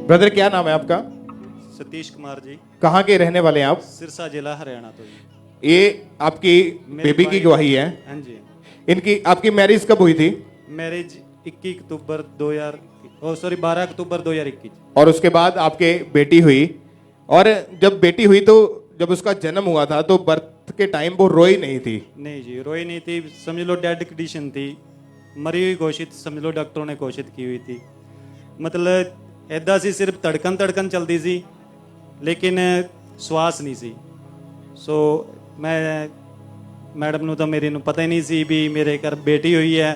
Brother क्या नाम है आपका? सतीश कुमार जी, कहाँ के रहने वाले हैं आप? सिरसा जिला हरियाणा तो जी। ये आपकी बेबी की गवाही है। हाँ जी। इनकी आपकी मैरिज कब हुई थी? मैरिज 21 अक्टूबर 12 अक्टूबर 2021। और उसके बाद आपके बेटी हुई। और जब बेटी हुई तो जब उसका जन्म हुआ था तो बर्थ के टाइम वो रोई नहीं थी। नहीं जी, रोई नहीं थी, समझ लो डेड कंडीशन थी, मरी हुई घोषित समझ लो डॉक्टरों ने घोषित की हुई थी। मतलब ऐदा सी सिर्फ धड़कन चलती सी, लेकिन श्वास नहीं सी। सो मैं मैडम ਨੂੰ ਤਾਂ ਮੇਰੇ ਨੂੰ ਪਤਾ ਹੀ ਨਹੀਂ ਸੀ ਵੀ ਮੇਰੇ ਘਰ ਬੇਟੀ ਹੋਈ ਹੈ।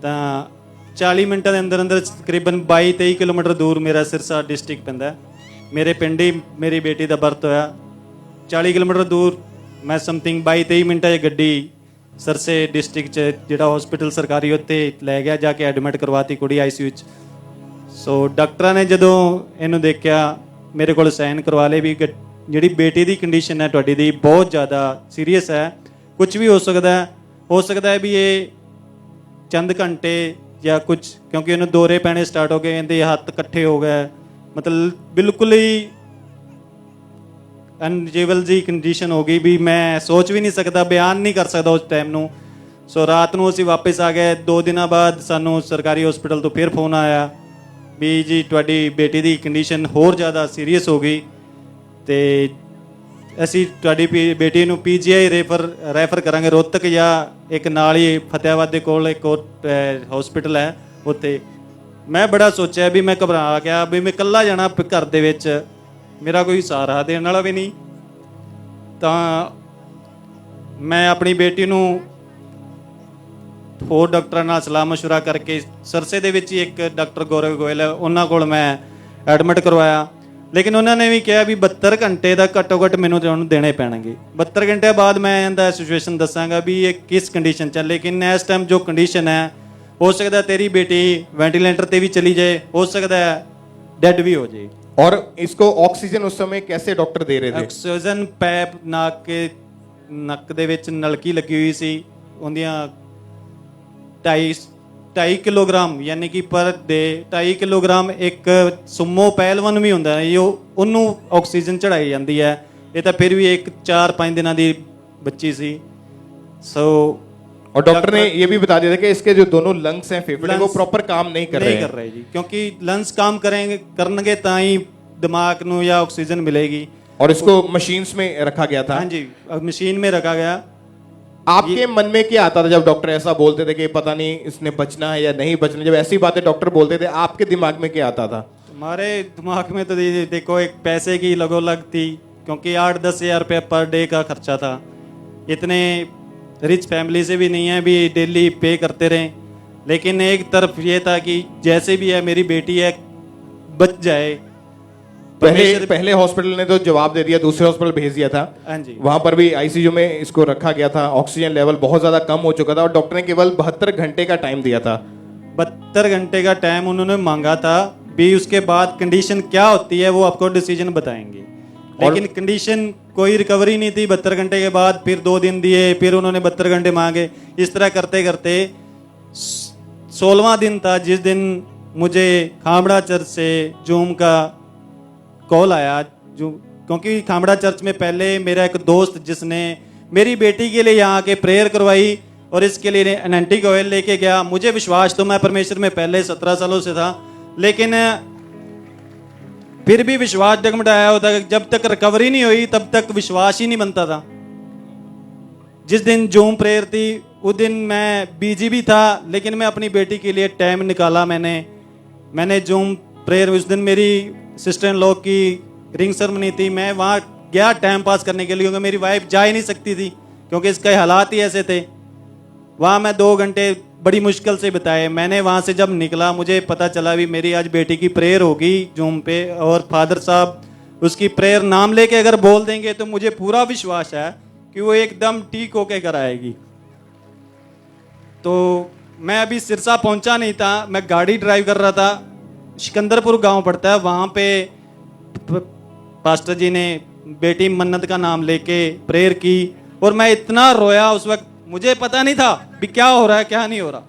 ਤਾਂ 40 ਮਿੰਟਾਂ ਦੇ ਅੰਦਰ ਅੰਦਰ ਤਕਰੀਬਨ 22-23 ਕਿਲੋਮੀਟਰ ਦੂਰ ਮੇਰਾ ਸਿਰਸਾ ਡਿਸਟ੍ਰਿਕਟ ਪੈਂਦਾ ਹੈ। ਮੇਰੇ ਪਿੰਡ ਹੀ ਮੇਰੀ ਬੇਟੀ ਦਾ ਬਰਥ ਹੋਇਆ। 40 ਕਿਲੋਮੀਟਰ ਦੂਰ ਮੈਂ ਸਮਥਿੰਗ 22-23 ਮਿੰਟਾਂ 'ਚ ਗੱਡੀ ਸਰਸੇ ਡਿਸਟ੍ਰਿਕਟ 'ਚ ਜਿਹੜਾ ਹਸਪੀਟਲ ਸਰਕਾਰੀ ਉੱਤੇ ਲੈ ਗਿਆ, ਜਾ ਕੇ ਐਡਮਿਟ ਕਰਵਾਤੀ ਕੁੜੀ ਆਈਸੀਯੂ 'ਚ। ਸੋ ਡਾਕਟਰਾਂ ਨੇ ਜਦੋਂ ਇਹਨੂੰ ਦੇਖਿਆ, ਮੇਰੇ ਕੋਲ ਸਾਈਨ ਕਰਵਾ ਲਏ ਵੀ ਜਿਹੜੀ ਬੇਟੀ ਦੀ ਕੰਡੀਸ਼ਨ ਹੈ ਤੁਹਾਡੀ ਦੀ ਬਹੁਤ ਜ਼ਿਆਦਾ ਸੀਰੀਅਸ ਹੈ, ਕੁਝ ਵੀ ਹੋ ਸਕਦਾ ਹੈ ਵੀ ਇਹ ਚੰਦ ਘੰਟੇ ਜਾਂ ਕੁਝ, ਕਿਉਂਕਿ ਇਹਨੂੰ ਦੌਰੇ ਪੈਣੇ ਸਟਾਰਟ ਹੋ ਗਏ, ਇਹਦੇ ਹੱਥ ਇਕੱਠੇ ਹੋ ਗਏ, ਮਤਲਬ ਬਿਲਕੁਲ ਹੀ ਅਨਜੇਬਲ ਜੀ ਕੰਡੀਸ਼ਨ ਹੋ ਗਈ ਵੀ ਮੈਂ ਸੋਚ ਵੀ ਨਹੀਂ ਸਕਦਾ, ਬਿਆਨ ਨਹੀਂ ਕਰ ਸਕਦਾ ਉਸ ਟਾਈਮ ਨੂੰ। ਸੋ ਰਾਤ ਨੂੰ ਅਸੀਂ ਵਾਪਸ ਆ ਗਏ। 2 ਦਿਨਾਂ ਬਾਅਦ ਸਾਨੂੰ ਸਰਕਾਰੀ ਹਸਪੀਟਲ ਤੋਂ ਫਿਰ ਫੋਨ ਆਇਆ ਵੀ ਜੀ ਤੁਹਾਡੀ ਬੇਟੀ ਦੀ ਕੰਡੀਸ਼ਨ ਹੋਰ ਜ਼ਿਆਦਾ ਸੀਰੀਅਸ ਹੋ ਗਈ ਤੇ ਅਸੀਂ ਤੁਹਾਡੀ ਬੇਟੀ ਨੂੰ ਪੀਜੀਆਈ ਰੈਫਰ ਕਰਾਂਗੇ ਰੋਹਤਕ, ਜਾਂ ਇੱਕ ਨਾਲ ਹੀ ਫਤਿਆਬਾਦ ਦੇ ਕੋਲ ਇੱਕ ਹਸਪੀਟਲ ਹੈ ਉੱਥੇ। ਮੈਂ ਬੜਾ ਸੋਚਿਆ ਵੀ ਮੈਂ ਘਬਰਾ ਗਿਆ ਵੀ ਮੈਂ ਇਕੱਲਾ ਜਾਣਾ ਘਰ ਦੇ ਵਿੱਚ, ਮੇਰਾ ਕੋਈ ਸਹਾਰਾ ਦੇਣ ਵਾਲਾ ਵੀ ਨਹੀਂ। ਤਾਂ ਮੈਂ ਆਪਣੀ ਬੇਟੀ ਨੂੰ ਹੋਰ ਡਾਕਟਰਾਂ ਨਾਲ ਸਲਾਹ ਮਸ਼ਵਰਾ ਕਰਕੇ ਸਰਸੇ ਦੇ ਵਿੱਚ ਹੀ ਇੱਕ ਡਾਕਟਰ ਗੌਰਵ ਗੋਇਲ ਹੈ, ਉਹਨਾਂ ਕੋਲ ਮੈਂ ਐਡਮਿਟ ਕਰਵਾਇਆ। ਲੇਕਿਨ ਉਹਨਾਂ ਨੇ ਵੀ ਕਿਹਾ ਵੀ 72 ਘੰਟੇ ਦਾ ਘੱਟੋ ਘੱਟ ਮੈਨੂੰ ਤੇ ਉਹਨੂੰ ਦੇਣੇ ਪੈਣਗੇ। 72 ਘੰਟੇ ਬਾਅਦ ਮੈਂ ਇਹਦਾ ਸਿਚੁਏਸ਼ਨ ਦੱਸਾਂਗਾ ਵੀ ਇਹ ਕਿਸ ਕੰਡੀਸ਼ਨ 'ਚ ਹੈ। ਲੇਕਿਨ ਇਸ ਟਾਈਮ ਜੋ ਕੰਡੀਸ਼ਨ ਹੈ, ਹੋ ਸਕਦਾ ਤੇਰੀ ਬੇਟੀ वेंटिलेटर पे भी चली जाए, हो सकता है डेड भी हो जाए। और इसको ऑक्सीजन उस समय कैसे डॉक्टर दे रहे थे? ऑक्सीजन पैप ਨੱਕ ਦੇ ਵਿੱਚ ਨਲਕੀ ਲੱਗੀ ਹੋਈ ਸੀ, ਉਹਦੀਆਂ 2.5 ਕਿਲੋਗ੍ਰਾਮ ਯਾਨੀ ਕਿ ਪਰ ਡੇ 2.5 ਕਿਲੋਗ੍ਰਾਮ ਇੱਕ ਸੁਮੋ ਪਹਿਲਵਾਨ ਵੀ ਹੁੰਦਾ ਹੈ, ਉਹਨੂੰ ਆਕਸੀਜਨ ਚੜਾਈ ਜਾਂਦੀ ਹੈ। ਇਹ ਤਾਂ ਫਿਰ ਵੀ ਇੱਕ 4-5 ਦਿਨਾਂ ਦੀ ਬੱਚੀ ਸੀ। ਸੋ और डॉक्टर ने ये भी बता दिया था कि इसके जो दोनों लंग्स हैं, फेफड़े, वो प्रॉपर काम नहीं कर रहे जी, क्योंकि लंग्स काम करनगे ता ही दिमाग ਨੂੰ या ऑक्सीजन मिलेगी। और इसको मशीन्स में रखा गया था। हाँ जी, मशीन में रखा गया। आपके मन में क्या आता था जब डॉक्टर ऐसा बोलते थे कि पता नहीं इसने बचना है या नहीं बचना? जब ऐसी बातें डॉक्टर बोलते थे, आपके दिमाग में क्या आता था? हमारे दिमाग में तो देखो एक पैसे की लगोलग थी, क्योंकि 8-10 हज़ार रुपये पर डे का खर्चा था। इतने रिच फैमिली से भी नहीं है भी डेली पे करते रहें। लेकिन एक तरफ ये था कि जैसे भी है मेरी बेटी है, बच जाए। पहले हॉस्पिटल ने तो जवाब दे दिया, दूसरे हॉस्पिटल भेज दिया था। हाँ जी, वहां पर भी आईसीयू में इसको रखा गया था। ऑक्सीजन लेवल बहुत ज्यादा कम हो चुका था और डॉक्टर ने केवल 72 घंटे का टाइम दिया था। 72 घंटे का टाइम उन्होंने मांगा था भी, उसके बाद कंडीशन क्या होती है वो आपको डिसीजन बताएंगे। लेकिन कंडीशन कोई रिकवरी नहीं थी। 72 घंटे के बाद फिर 2 दिन दिए, फिर उन्होंने 72 घंटे मांगे। इस तरह करते करते 16वां दिन था जिस दिन मुझे खामड़ा चर्च से जूम का कॉल आया। जो क्योंकि खामड़ा चर्च में पहले मेरा एक दोस्त जिसने मेरी बेटी के लिए यहाँ आके प्रेयर करवाई और इसके लिए एनेंटिक ऑयल लेके गया। मुझे विश्वास तो मैं परमेश्वर में पहले 17 सालों से था, लेकिन फिर भी विश्वास डगमगाया होता है। जब तक रिकवरी नहीं हुई तब तक विश्वास ही नहीं बनता था। जिस दिन जूम प्रेयर थी उस दिन मैं बिजी भी था, लेकिन मैं अपनी बेटी के लिए टाइम निकाला। मैंने जूम प्रेयर, उस दिन मेरी सिस्टर इन लॉ की रिंग सेरेमनी थी। मैं वहाँ गया टाइम पास करने के लिए, क्योंकि मेरी वाइफ जा ही नहीं सकती थी क्योंकि इसके हालात ही ऐसे थे। वहाँ मैं 2 घंटे बड़ी मुश्किल से बिताए। मैंने वहाँ से जब निकला मुझे पता चला भी मेरी आज बेटी की प्रेयर होगी जूम पे, और फादर साहब उसकी प्रेयर नाम लेके अगर बोल देंगे तो मुझे पूरा विश्वास है कि वो एकदम ठीक होके कर आएगी। तो मैं अभी सिरसा पहुँचा नहीं था, मैं गाड़ी ड्राइव कर रहा था। सिकंदरपुर गांव पड़ता है, वहाँ पे पास्टर जी ने बेटी मन्नत का नाम लेके प्रेयर की और मैं इतना रोया उस वक्त। मुझे पता नहीं था भी क्या हो रहा है क्या नहीं हो रहा,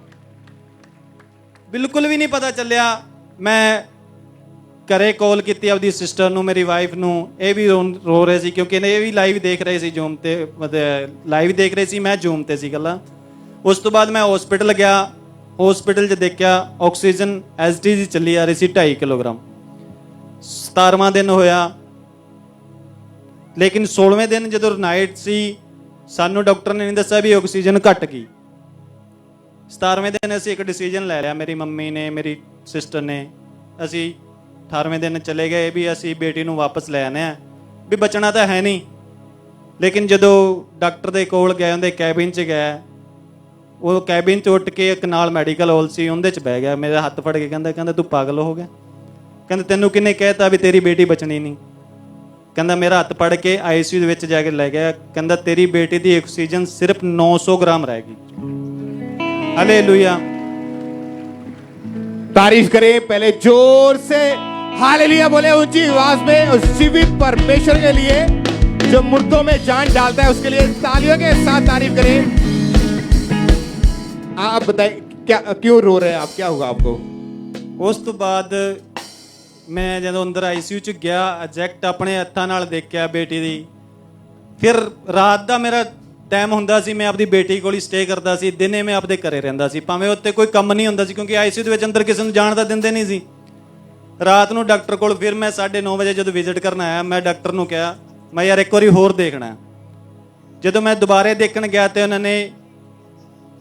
बिल्कुल भी नहीं पता चलिया। मैं ਘਰੇ ਕਾਲ ਕੀਤੀ ਆਪਦੀ ਸਿਸਟਰ ਨੂੰ, ਮੇਰੀ ਵਾਈਫ ਨੂੰ, ਇਹ ਵੀ ਰੋ ਰਹੇ ਸੀ ਕਿਉਂਕਿ ਇਹ ਵੀ ਲਾਈਵ ਦੇਖ ਰਹੇ ਸੀ ਜ਼ੂਮ ਤੇ, ਮਤਲਬ ਲਾਈਵ ਦੇਖ ਰਹੇ ਸੀ, ਮੈਂ ਜ਼ੂਮ ਤੇ ਸੀ ਗੱਲਾਂ। ਉਸ ਤੋਂ ਬਾਅਦ ਮੈਂ ਹਸਪੀਟਲ ਗਿਆ, ਹਸਪੀਟਲ 'ਚ ਦੇਖਿਆ ਆਕਸੀਜਨ ਐਸਡੀਜੀ ਚੱਲੀ ਆ ਰਹੀ ਸੀ 2.5 ਕਿਲੋਗ੍ਰਾਮ। 17ਵਾਂ ਦਿਨ ਹੋਇਆ, ਲੇਕਿਨ 16ਵੇਂ ਦਿਨ ਜਦੋਂ ਨਾਈਟ ਸੀ ਸਾਨੂੰ ਡਾਕਟਰ ਨੇ ਨਹੀਂ ਦੱਸਿਆ ਵੀ ਆਕਸੀਜਨ ਘਟ ਗਈ। 17ਵੇਂ ਦਿਨ ਅਸੀਂ ਇੱਕ ਡਿਸੀਜਨ ਲੈ ਲਿਆ, ਮੇਰੀ ਮੰਮੀ ਨੇ, ਮੇਰੀ ਸਿਸਟਰ ਨੇ। ਅਸੀਂ 18ਵੇਂ ਦਿਨ ਚਲੇ ਗਏ ਵੀ ਅਸੀਂ ਬੇਟੀ ਨੂੰ ਵਾਪਸ ਲੈ ਆਨੇ ਆ, ਵੀ ਬਚਣਾ ਤਾਂ ਹੈ ਨਹੀਂ। ਲੇਕਿਨ ਜਦੋਂ ਡਾਕਟਰ ਦੇ ਕੋਲ ਗਏ, ਉਹਦੇ ਕੈਬਿਨ 'ਚ ਗਏ, ਉਹ ਕੈਬਿਨ 'ਚ ਉੱਠ ਕੇ ਇੱਕ ਨਾਲ ਮੈਡੀਕਲ ਹਾਲ ਸੀ, ਉਹਦੇ 'ਚ ਬਹਿ ਗਿਆ, ਮੇਰਾ ਹੱਥ ਫੜ ਕੇ ਕਹਿੰਦਾ ਤੂੰ ਪਾਗਲ ਹੋ ਗਿਆ, ਕਹਿੰਦਾ ਤੈਨੂੰ ਕਿਹਨੇ ਕਹਿਤਾ ਵੀ ਤੇਰੀ ਬੇਟੀ ਬਚਣੀ ਨਹੀਂ। ਕਹਿੰਦਾ ਮੇਰਾ ਹੱਥ ਫੜ ਕੇ ਆਈਸੀਯੂ ਦੇ ਵਿੱਚ ਜਾ ਕੇ ਲੈ ਗਿਆ, ਕਹਿੰਦਾ ਤੇਰੀ ਬੇਟੀ ਦੀ ਆਕਸੀਜਨ ਸਿਰਫ 900 ग्राम ਰਹਿ गई। हालेलुया, तारीफ करें पहले जोर से, हालेलुया बोले ऊंची आवाज में उस जीवित परमेश्वर के लिए जो मुर्दों में जान डालता है, उसके लिए तालियों के साथ तारीफ करें। आप बताइए क्या, क्यों रो रहे हैं आप, क्या हुआ आपको? ਉਸ ਤੋਂ ਬਾਅਦ ਮੈਂ ਜਦੋਂ ਅੰਦਰ ਆਈਸੀਯੂ 'ਚ ਗਿਆ, ਐਗਜ਼ੈਕਟ ਆਪਣੇ ਹੱਥਾਂ ਨਾਲ ਦੇਖਿਆ ਬੇਟੀ ਦੀ। ਫਿਰ ਰਾਤ ਦਾ ਮੇਰਾ ਟਾਈਮ ਹੁੰਦਾ ਸੀ, ਮੈਂ ਆਪਦੀ ਬੇਟੀ ਕੋਲ ਹੀ ਸਟੇ ਕਰਦਾ ਸੀ, ਦਿਨੇ ਮੈਂ ਆਪਦੇ ਘਰੇ ਰਹਿੰਦਾ ਸੀ, ਭਾਵੇਂ ਉੱਤੇ ਕੋਈ ਕੰਮ ਨਹੀਂ ਹੁੰਦਾ ਸੀ ਕਿਉਂਕਿ ਆਈਸੀਯੂ ਦੇ ਵਿੱਚ ਅੰਦਰ ਕਿਸੇ ਨੂੰ ਜਾਣ ਦਾ ਦਿੰਦੇ ਨਹੀਂ ਸੀ। ਰਾਤ ਨੂੰ ਡਾਕਟਰ ਕੋਲ ਫਿਰ ਮੈਂ 9:30 ਵਜੇ ਜਦੋਂ ਵਿਜ਼ਿਟ ਕਰਨ ਆਇਆ, ਮੈਂ ਡਾਕਟਰ ਨੂੰ ਕਿਹਾ ਮੈਂ ਯਾਰ ਇੱਕ ਵਾਰੀ ਹੋਰ ਦੇਖਣਾ। ਜਦੋਂ ਮੈਂ ਦੁਬਾਰੇ ਦੇਖਣ ਗਿਆ ਤੇ ਉਹਨਾਂ ਨੇ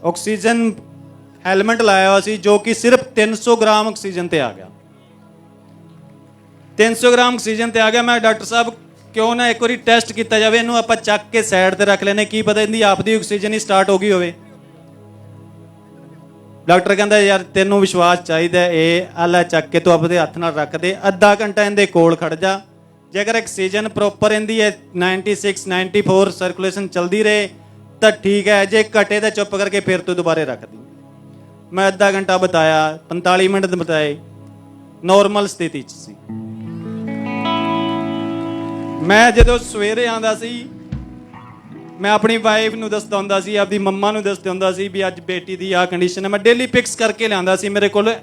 ਆਕਸੀਜਨ ਹੈਲਮਟ ਲਾਇਆ ਹੋਇਆ ਸੀ ਜੋ ਕਿ ਸਿਰਫ 300 ग्राम ਆਕਸੀਜਨ ਤੇ ਆ ਗਿਆ। 300 ग्राम ਆਕਸੀਜਨ ਤੇ ਆ ਗਿਆ। ਮੈਂ ਡਾਕਟਰ ਸਾਹਿਬ ਕਿਉਂ ਨਾ ਇੱਕ ਵਾਰੀ ਟੈਸਟ ਕੀਤਾ ਜਾਵੇ, ਇਹਨੂੰ ਆਪਾਂ ਚੱਕ ਕੇ ਸਾਈਡ ਤੇ ਰੱਖ ਲੈਨੇ, ਕੀ ਪਤਾ ਇਹਦੀ ਆਪਦੀ ਆਕਸੀਜਨ ਹੀ ਸਟਾਰਟ ਹੋ ਗਈ ਹੋਵੇ। ਡਾਕਟਰ ਕਹਿੰਦਾ ਯਾਰ ਤੈਨੂੰ ਵਿਸ਼ਵਾਸ ਚਾਹੀਦਾ, ਇਹ ਆਲਾ ਚੱਕ ਕੇ ਤੂੰ ਆਪਦੇ ਹੱਥ ਨਾਲ ਰੱਖ ਦੇ, ਅੱਧਾ ਘੰਟਾ ਇਹਦੇ ਕੋਲ ਖੜ ਜਾ, ਜੇਕਰ ਆਕਸੀਜਨ ਪ੍ਰੋਪਰ ਇਹਦੀ ਹੈ 96 94 ਸਰਕੂਲੇਸ਼ਨ ਚਲਦੀ ਰਹੇ ਤਾਂ ਠੀਕ ਹੈ, ਜੇ ਘਟੇ ਤਾਂ ਚੁੱਪ ਕਰਕੇ ਫਿਰ ਤੂੰ ਦੁਬਾਰੇ ਰੱਖ ਦੀ। ਮੈਂ ਅੱਧਾ ਘੰਟਾ ਬਤਾਇਆ, 45 ਮਿੰਟ ਬਤਾਏ, ਨੋਰਮਲ ਸਥਿਤੀ 'ਚ ਸੀ। ਮੈਂ ਜਦੋਂ ਸਵੇਰੇ ਆਉਂਦਾ ਸੀ, ਮੈਂ ਆਪਣੀ ਵਾਈਫ ਨੂੰ ਦੱਸਦਾ ਹੁੰਦਾ ਸੀ, ਆਪਦੀ ਮੰਮਾ ਨੂੰ ਦੱਸਦਾ ਹੁੰਦਾ ਸੀ ਵੀ ਅੱਜ ਬੇਟੀ ਦੀ ਆਹ ਕੰਡੀਸ਼ਨ ਹੈ। ਮੈਂ ਡੇਲੀ ਪਿਕਸ ਕਰਕੇ ਲਿਆਂਦਾ ਸੀ। ਮੇਰੇ ਕੋਲ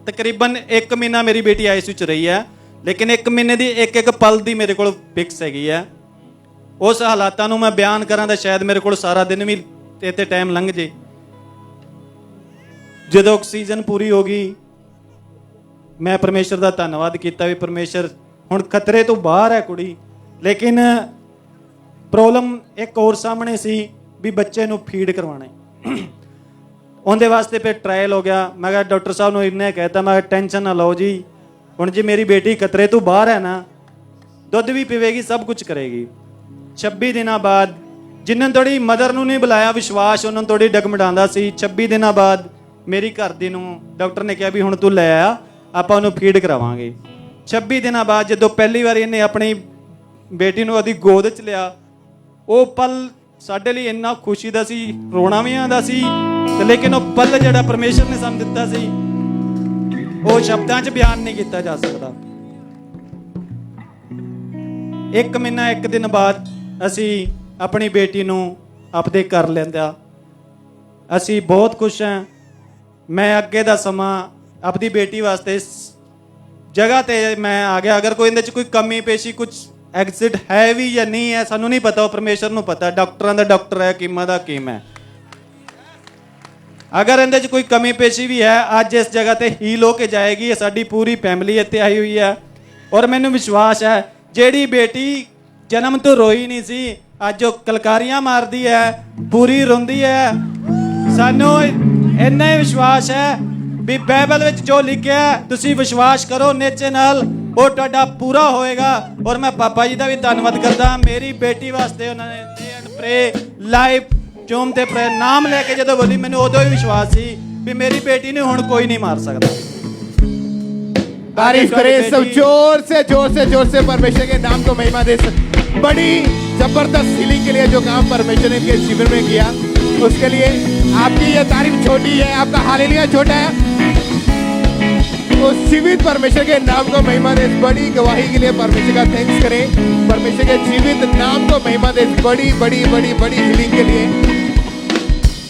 ਤਕਰੀਬਨ 1 ਮਹੀਨਾ ਮੇਰੀ ਬੇਟੀ ਆਈਸੀਯੂ 'ਚ ਰਹੀ ਹੈ, ਲੇਕਿਨ 1 ਮਹੀਨੇ ਦੀ ਇੱਕ ਪਲ ਦੀ ਮੇਰੇ ਕੋਲ ਪਿਕਸ ਹੈਗੀ ਹੈ। ਉਸ ਹਾਲਾਤਾਂ ਨੂੰ ਮੈਂ ਬਿਆਨ ਕਰਾਂ ਤਾਂ ਸ਼ਾਇਦ ਮੇਰੇ ਕੋਲ ਸਾਰਾ ਦਿਨ ਵੀ ਤੇ ਟਾਈਮ ਲੰਘ ਜੇ। ਜਦੋਂ ਆਕਸੀਜਨ ਪੂਰੀ ਹੋ ਗਈ, ਮੈਂ ਪਰਮੇਸ਼ਰ ਦਾ ਧੰਨਵਾਦ ਕੀਤਾ ਵੀ ਪਰਮੇਸ਼ਰ ਹੁਣ ਖਤਰੇ ਤੋਂ ਬਾਹਰ ਹੈ ਕੁੜੀ। ਲੇਕਿਨ ਪ੍ਰੋਬਲਮ ਇੱਕ ਹੋਰ ਸਾਹਮਣੇ ਸੀ ਵੀ ਬੱਚੇ ਨੂੰ ਫੀਡ ਕਰਵਾਉਣਾ। ਉਹਦੇ ਵਾਸਤੇ ਫਿਰ ਟ੍ਰਾਇਲ ਹੋ ਗਿਆ। ਮੈਂ ਕਿਹਾ ਡਾਕਟਰ ਸਾਹਿਬ ਨੂੰ ਇੰਨੇ ਕਹਿਤਾ, ਮੈਂ ਕਿਹਾ ਟੈਨਸ਼ਨ ਨਾ ਲਓ ਜੀ, ਹੁਣ ਜੇ ਮੇਰੀ ਬੇਟੀ ਖਤਰੇ ਤੋਂ ਬਾਹਰ ਹੈ ਨਾ, ਦੁੱਧ ਵੀ ਪੀਵੇਗੀ, ਸਭ ਕੁਝ ਕਰੇਗੀ। 26 ਦਿਨਾਂ ਬਾਅਦ, ਜਿੰਨਾਂ ਥੋੜੀ ਮਦਰ ਨੂੰ ਨਹੀਂ ਬੁਲਾਇਆ, ਵਿਸ਼ਵਾਸ ਉਹਨਾਂ ਨੂੰ ਥੋੜੀ ਡਗਮਡਾਉਂਦਾ ਸੀ। 26 ਦਿਨਾਂ ਬਾਅਦ ਮੇਰੀ ਘਰ ਦੀ ਨੂੰ ਡਾਕਟਰ ਨੇ ਕਿਹਾ ਵੀ ਹੁਣ ਤੂੰ ਲੈ ਆ, ਆਪਾਂ ਉਹਨੂੰ ਫੀਡ ਕਰਾਵਾਂਗੇ। 26 ਦਿਨਾਂ ਬਾਅਦ ਜਦੋਂ ਪਹਿਲੀ ਵਾਰ ਇਹਨੇ ਆਪਣੀ ਬੇਟੀ ਨੂੰ ਉਹਦੀ ਗੋਦ 'ਚ ਲਿਆ, ਉਹ ਪਲ ਸਾਡੇ ਲਈ ਇੰਨਾ ਖੁਸ਼ੀ ਦਾ ਸੀ, ਰੋਣਾ ਵੀ ਆਉਂਦਾ ਸੀ, ਤੇ ਲੇਕਿਨ ਉਹ ਪਲ ਜਿਹੜਾ ਪਰਮੇਸ਼ਰ ਨੇ ਸਾਨੂੰ ਦਿੱਤਾ ਸੀ, ਉਹ ਸ਼ਬਦਾਂ 'ਚ ਬਿਆਨ ਨਹੀਂ ਕੀਤਾ ਜਾ ਸਕਦਾ। 1 ਮਹੀਨਾ 1 ਦਿਨ ਬਾਅਦ ਅਸੀਂ ਆਪਣੀ ਬੇਟੀ ਨੂੰ ਆਪਦੇ ਘਰ ਲੈਂਦਾ। ਅਸੀਂ ਬਹੁਤ ਖੁਸ਼ ਹਾਂ। ਮੈਂ ਅੱਗੇ ਦਾ ਸਮਾਂ ਆਪਦੀ ਬੇਟੀ ਵਾਸਤੇ ਜਗ੍ਹਾ ਤੇ ਮੈਂ ਆ ਗਿਆ। ਅਗਰ ਕੋਈ ਇਹਦੇ 'ਚ ਕੋਈ ਕਮੀ ਪੇਸ਼ੀ, ਕੁਝ ਐਗਜ਼ਿਟ ਹੈ ਵੀ ਜਾਂ ਨਹੀਂ ਹੈ, ਸਾਨੂੰ ਨਹੀਂ ਪਤਾ, ਉਹ ਪਰਮੇਸ਼ਰ ਨੂੰ ਪਤਾ। ਡਾਕਟਰਾਂ ਦਾ ਡਾਕਟਰ ਹੈ, ਕੀਮਾਂ ਦਾ ਕੀਮ ਹੈ। ਅਗਰ ਇਹਦੇ 'ਚ ਕੋਈ ਕਮੀ ਪੇਸ਼ੀ ਵੀ ਹੈ, ਅੱਜ ਇਸ ਜਗ੍ਹਾ ਤੇ ਹੀਲ ਹੋ ਕੇ ਜਾਏਗੀ। ਸਾਡੀ ਪੂਰੀ ਫੈਮਿਲੀ ਇੱਥੇ ਆਈ ਹੋਈ ਹੈ, ਔਰ ਮੈਨੂੰ ਵਿਸ਼ਵਾਸ ਹੈ ਜਿਹੜੀ ਬੇਟੀ ਜਨਮ ਤੋਂ ਰੋਈ ਨਹੀਂ ਸੀ, ਅੱਜ ਉਹ ਕਲਕਾਰੀਆਂ ਮਾਰਦੀ ਹੈ, ਪੂਰੀ ਰੋਂਦੀ ਹੈ। ਸਾਨੂੰ ਇੰਨਾ ਹੀ ਵਿਸ਼ਵਾਸ ਹੈ ਵੀ ਬਾਈਬਲ ਵਿੱਚ ਜੋ ਲਿਖਿਆ ਤੁਸੀਂ ਵਿਸ਼ਵਾਸ ਕਰੋ ਨਿਸ਼ਚੈ ਨਾਲ ਉਹ ਤੁਹਾਡਾ ਪੂਰਾ ਹੋਏਗਾ। ਔਰ ਮੈਂ ਪਾਪਾ ਜੀ ਦਾ ਵੀ ਧੰਨਵਾਦ ਕਰਦਾ, ਮੇਰੀ ਬੇਟੀ ਵਾਸਤੇ ਉਹਨਾਂ ਨੇ ਪ੍ਰੇ ਲਾਈਵ ਜ਼ੂਮ ਤੇ ਪ੍ਰੇ ਨਾਮ ਲੈ ਕੇ ਜਦੋਂ ਬੋਲੀ, ਮੈਨੂੰ ਉਦੋਂ ਹੀ ਵਿਸ਼ਵਾਸ ਸੀ ਵੀ ਮੇਰੀ ਬੇਟੀ ਨੂੰ ਹੁਣ ਕੋਈ ਨਹੀਂ ਮਾਰ ਸਕਦਾ। तारीफ करें सब जोर से परमेश्वर के नाम को महिमा दे। बड़ी जबरदस्त हीलिंग के लिए जो काम परमेश्वर ने इनके जीवन में किया, उसके लिए आपकी ये तारीफ छोटी है, आपका हालेलुया छोटा है। उस जीवित परमेश्वर के नाम को महिमा दे। बड़ी गवाही के लिए परमेश्वर का थैंक्स करें। परमेश्वर के जीवित नाम को महिमा दे, बड़ी बड़ी बड़ी बड़ी हीलिंग के लिए।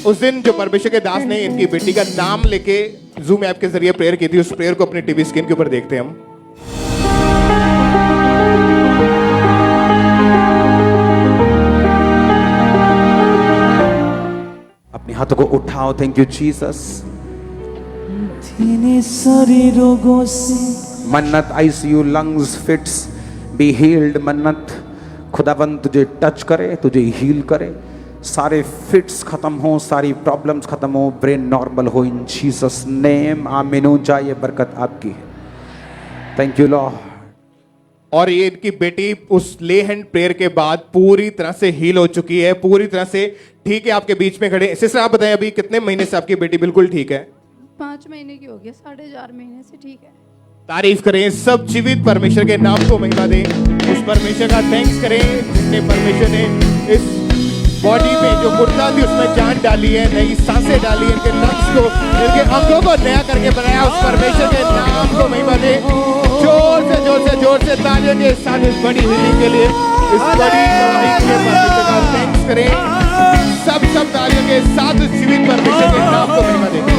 उस दिन जो परमेश्वर के दास ने इनकी बेटी का नाम लेके जूम ऐप के जरिए प्रेयर की थी, उस प्रेयर को अपने टीवी स्क्रीन के ऊपर देखते हैं हम। हाथों को उठाओ। Thank you Jesus. सारे रोगों से मन्नत ICU lungs fits be healed. मन्नत खुदाबंद तुझे टच करे, तुझे हील करे, सारे फिट्स खत्म हो, सारी प्रॉब्लम्स खत्म हो, ब्रेन नॉर्मल हो इन जीसस नेम। आमीन। ऊंचा ये बरकत आपकी है। Thank you Lord. और ये इनकी बेटी उस ले हैंड प्रेयर के बाद पूरी तरह से हील हो चुकी है, पूरी तरह से ठीक है, आपके बीच में खड़े। सिस्टर आप बताएं अभी कितने महीने से आपकी बेटी बिल्कुल ठीक है? 5 महीने की हो गई, 4.5 महीने से ठीक है। तारीफ करें, सब जीवित परमेश्वर के नाम को महिमा दें, उस परमेश्वर का थैंक्स करें जिसने परमेश्वर ने इस बॉडी में जो मुर्दा थी उसमें जान डाली है, नई सांसें डाली, इनके लंग्स को, इनके अंगों को नया करके बनाया। उस परमेश्वर के नाम को महिमा दें। जोर से तालियों के साथ इस बड़ी हीलिंग के लिए, इस बड़ी गवाही के लिए परमेश्वर का थैंक्स करें। सब तालियों के साथ इस जीवित परमेश्वर के नाम को महिमा दें।